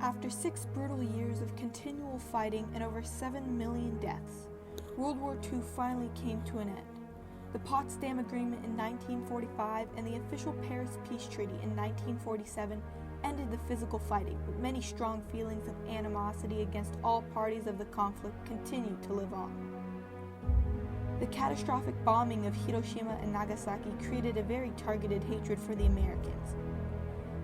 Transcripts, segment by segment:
After 6 brutal years of continual fighting and over 7 million deaths, World War II finally came to an end. The Potsdam Agreement in 1945 and the official Paris Peace Treaty in 1947 ended the physical fighting, but many strong feelings of animosity against all parties of the conflict continued to live on. The catastrophic bombing of Hiroshima and Nagasaki created a very targeted hatred for the Americans.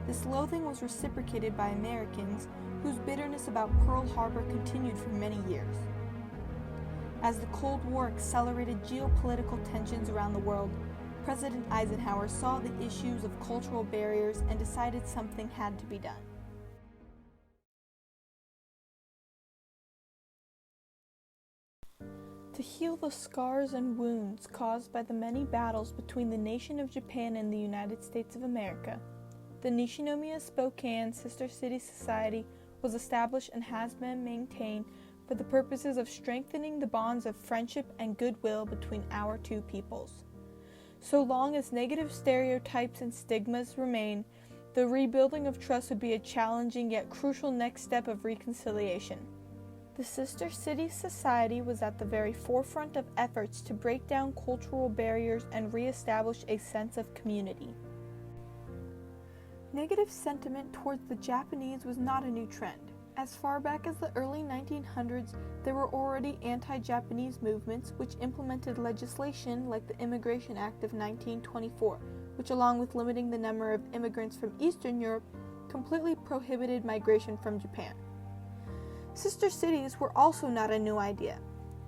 This loathing was reciprocated by Americans, whose bitterness about Pearl Harbor continued for many years. As the Cold War accelerated geopolitical tensions around the world, President Eisenhower saw the issues of cultural barriers and decided something had to be done. To heal the scars and wounds caused by the many battles between the nation of Japan and the United States of America, the Nishinomiya Spokane Sister City Society was established and has been maintained for the purposes of strengthening the bonds of friendship and goodwill between our two peoples. So long as negative stereotypes and stigmas remain, the rebuilding of trust would be a challenging yet crucial next step of reconciliation. The Sister City Society was at the very forefront of efforts to break down cultural barriers and reestablish a sense of community. Negative sentiment towards the Japanese was not a new trend. As far back as the early 1900s, there were already anti-Japanese movements which implemented legislation like the Immigration Act of 1924, which, along with limiting the number of immigrants from Eastern Europe, completely prohibited migration from Japan. Sister cities were also not a new idea.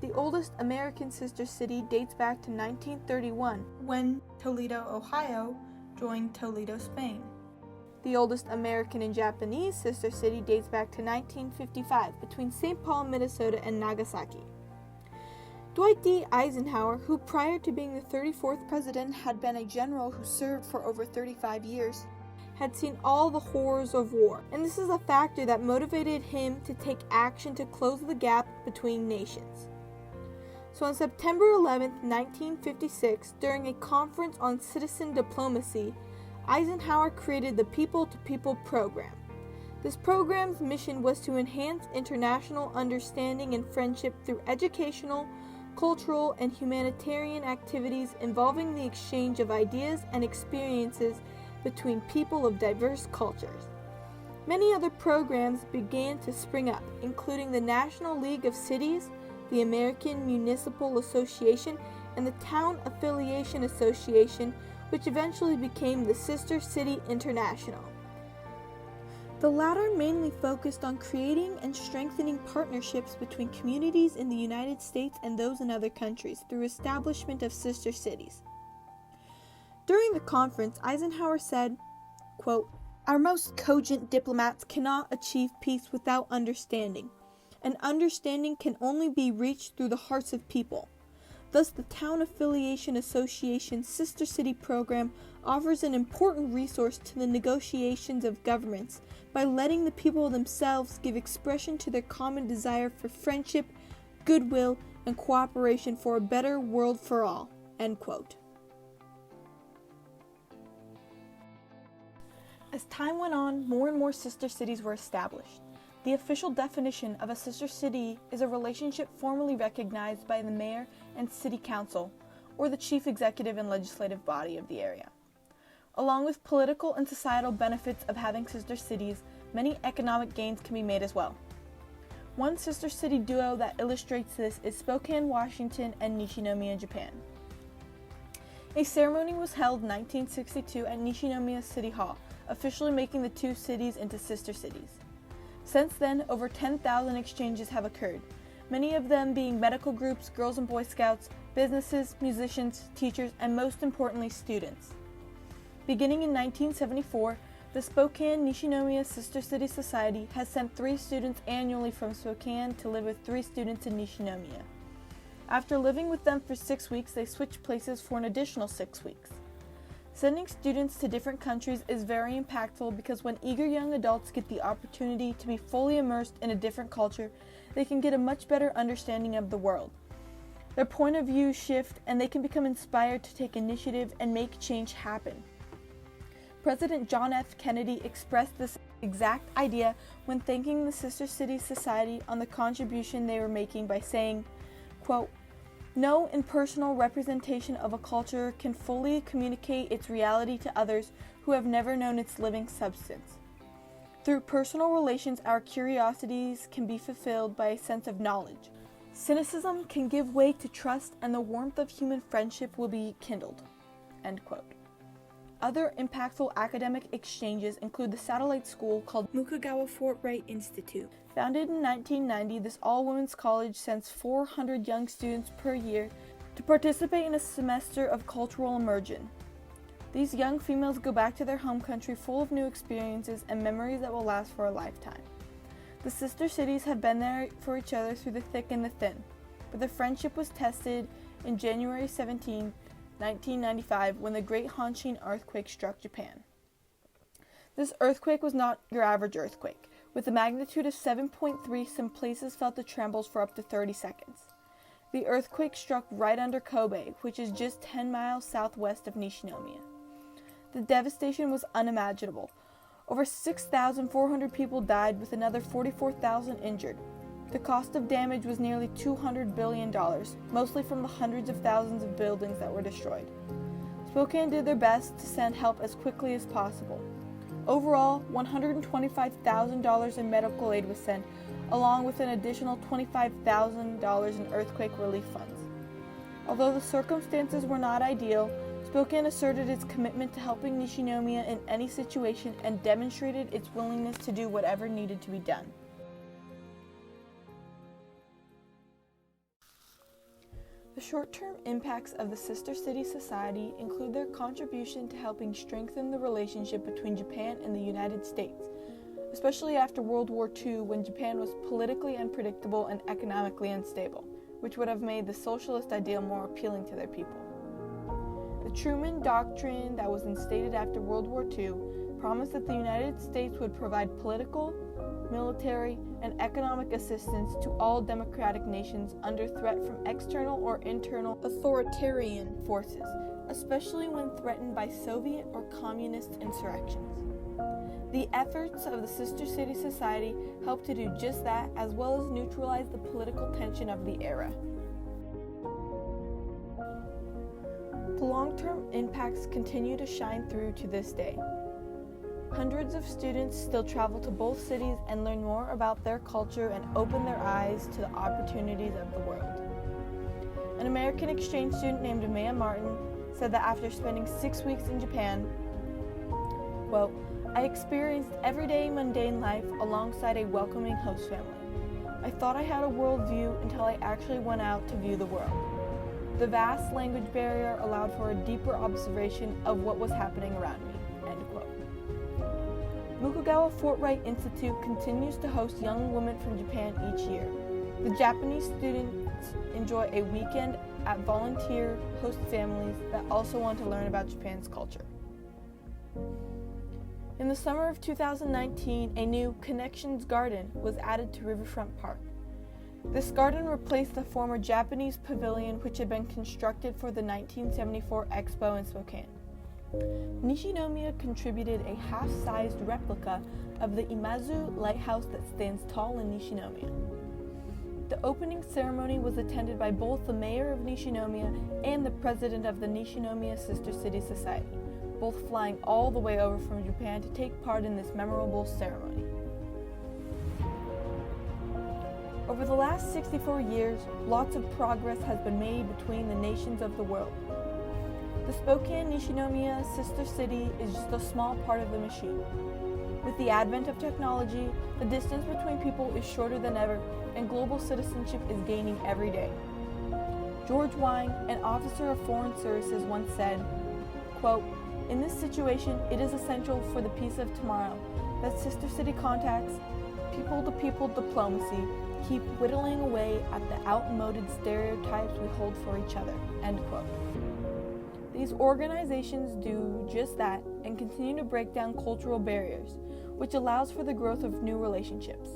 The oldest American sister city dates back to 1931, when Toledo, Ohio, joined Toledo, Spain. The oldest American and Japanese sister city dates back to 1955, between St. Paul, Minnesota, and Nagasaki. Dwight D. Eisenhower, who prior to being the 34th president had been a general who served for over 35 years, had seen all the horrors of war, and this is a factor that motivated him to take action to close the gap between nations. So on September 11, 1956, during a conference on citizen diplomacy, Eisenhower created the People-to-People program. This program's mission was to enhance international understanding and friendship through educational, cultural, and humanitarian activities involving the exchange of ideas and experiences between people of diverse cultures. Many other programs began to spring up, including the National League of Cities, the American Municipal Association, and the Town Affiliation Association, which eventually became the Sister City International. The latter mainly focused on creating and strengthening partnerships between communities in the United States and those in other countries through establishment of sister cities. During the conference, Eisenhower said, quote, "Our most cogent diplomats cannot achieve peace without understanding, and understanding can only be reached through the hearts of people. Thus, the Town Affiliation Association Sister City program offers an important resource to the negotiations of governments by letting the people themselves give expression to their common desire for friendship, goodwill, and cooperation for a better world for all." End quote. As time went on, more and more sister cities were established. The official definition of a sister city is a relationship formally recognized by the mayor and city council, or the chief executive and legislative body of the area. Along with political and societal benefits of having sister cities, many economic gains can be made as well. One sister city duo that illustrates this is Spokane, Washington, and Nishinomiya, Japan. A ceremony was held in 1962 at Nishinomiya City Hall, officially making the two cities into sister cities. Since then, over 10,000 exchanges have occurred, many of them being medical groups, Girls and Boy Scouts, businesses, musicians, teachers, and most importantly, students. Beginning in 1974, the Spokane-Nishinomiya Sister City Society has sent 3 students annually from Spokane to live with 3 students in Nishinomiya. After living with them for 6 weeks, they switch places for an additional 6 weeks. Sending students to different countries is very impactful because when eager young adults get the opportunity to be fully immersed in a different culture, they can get a much better understanding of the world. Their point of view shift and they can become inspired to take initiative and make change happen. President John F. Kennedy expressed this exact idea when thanking the Sister City Society on the contribution they were making by saying, quote, "No impersonal representation of a culture can fully communicate its reality to others who have never known its living substance. Through personal relations, our curiosities can be fulfilled by a sense of knowledge. Cynicism can give way to trust, and the warmth of human friendship will be kindled." End quote. Other impactful academic exchanges include the satellite school called Mukagawa Fort Wright Institute. Founded in 1990, this all-women's college sends 400 young students per year to participate in a semester of cultural immersion. These young females go back to their home country full of new experiences and memories that will last for a lifetime. The sister cities have been there for each other through the thick and the thin, but their friendship was tested in January 17, 1995, when the Great Hanshin earthquake struck Japan. This earthquake was not your average earthquake. With a magnitude of 7.3, some places felt the trembles for up to 30 seconds. The earthquake struck right under Kobe, which is just 10 miles southwest of Nishinomiya. The devastation was unimaginable. Over 6,400 people died, with another 44,000 injured. The cost of damage was nearly $200 billion, mostly from the hundreds of thousands of buildings that were destroyed. Spokane did their best to send help as quickly as possible. Overall, $125,000 in medical aid was sent, along with an additional $25,000 in earthquake relief funds. Although the circumstances were not ideal, Spokane asserted its commitment to helping Nishinomiya in any situation and demonstrated its willingness to do whatever needed to be done. The short-term impacts of the Sister City Society include their contribution to helping strengthen the relationship between Japan and the United States, especially after World War II, when Japan was politically unpredictable and economically unstable, which would have made the socialist ideal more appealing to their people. The Truman Doctrine that was instated after World War II promised that the United States would provide political, military, and economic assistance to all democratic nations under threat from external or internal authoritarian forces, especially when threatened by Soviet or communist insurrections. The efforts of the Sister City Society helped to do just that, as well as neutralize the political tension of the era. The long-term impacts continue to shine through to this day. Hundreds of students still travel to both cities and learn more about their culture and open their eyes to the opportunities of the world. An American exchange student named Maya Martin said that after spending 6 weeks in Japan, quote, "I experienced everyday mundane life alongside a welcoming host family. I thought I had a world view until I actually went out to view the world. The vast language barrier allowed for a deeper observation of what was happening around me." End quote. Mukagawa Fort Wright Institute continues to host young women from Japan each year. The Japanese students enjoy a weekend at volunteer host families that also want to learn about Japan's culture. In the summer of 2019, a new Connections Garden was added to Riverfront Park. This garden replaced the former Japanese pavilion which had been constructed for the 1974 Expo in Spokane. Nishinomiya contributed a half-sized replica of the Imazu lighthouse that stands tall in Nishinomiya. The opening ceremony was attended by both the mayor of Nishinomiya and the president of the Nishinomiya Sister City Society, both flying all the way over from Japan to take part in this memorable ceremony. Over the last 64 years, lots of progress has been made between the nations of the world. The Spokane-Nishinomiya Sister City is just a small part of the machine. With the advent of technology, the distance between people is shorter than ever, and global citizenship is gaining every day. George Wang, an officer of foreign services, once said, quote, "In this situation, it is essential for the peace of tomorrow that Sister City contacts, people-to-people diplomacy, keep whittling away at the outmoded stereotypes we hold for each other." End quote. These organizations do just that and continue to break down cultural barriers, which allows for the growth of new relationships.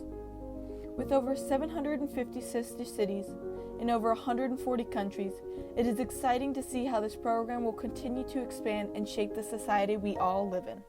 With over 750 sister cities in over 140 countries, it is exciting to see how this program will continue to expand and shape the society we all live in.